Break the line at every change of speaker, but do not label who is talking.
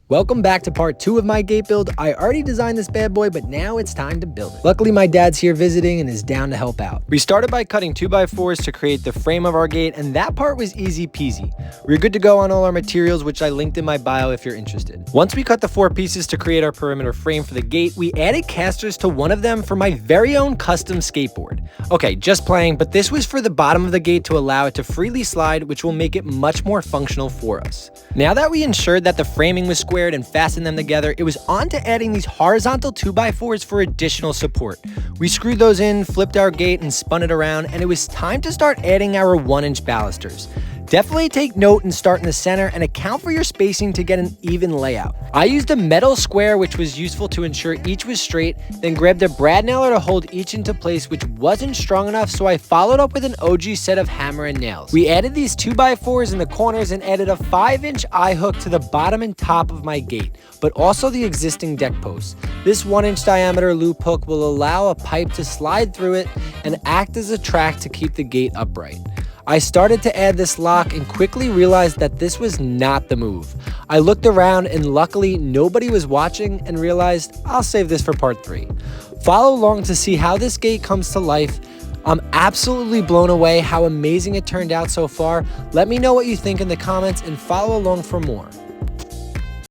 Welcome back to part 2 of my gate build. I already designed this bad boy, but now it's time to build it. Luckily, my dad's here visiting and is down to help out. We started by cutting 2x4s to create the frame of our gate, and that part was easy peasy. We were good to go on all our materials, which I linked in my bio if you're interested. Once we cut the 4 pieces to create our perimeter frame for the gate, we added casters to one of them for my very own custom skateboard. Okay, just playing, but this was for the bottom of the gate to allow it to freely slide, which will make it much more functional for us. Now that we ensured that the framing was square and fasten them together, it was on to adding these horizontal 2x4s for additional support. We screwed those in, flipped our gate, and spun it around, and it was time to start adding our 1-inch balusters. Definitely take note and start in the center and account for your spacing to get an even layout. I used a metal square which was useful to ensure each was straight, then grabbed a brad nailer to hold each into place, which wasn't strong enough, so I followed up with an OG set of hammer and nails. We added these 2x4s in the corners and added a 5-inch eye hook to the bottom and top of my gate, but also the existing deck posts. This 1-inch diameter loop hook will allow a pipe to slide through it and act as a track to keep the gate upright. I started to add this lock and quickly realized that this was not the move. I looked around and luckily nobody was watching and realized I'll save this for part 3. Follow along to see how this gate comes to life. I'm absolutely blown away how amazing it turned out so far. Let me know what you think in the comments and follow along for more.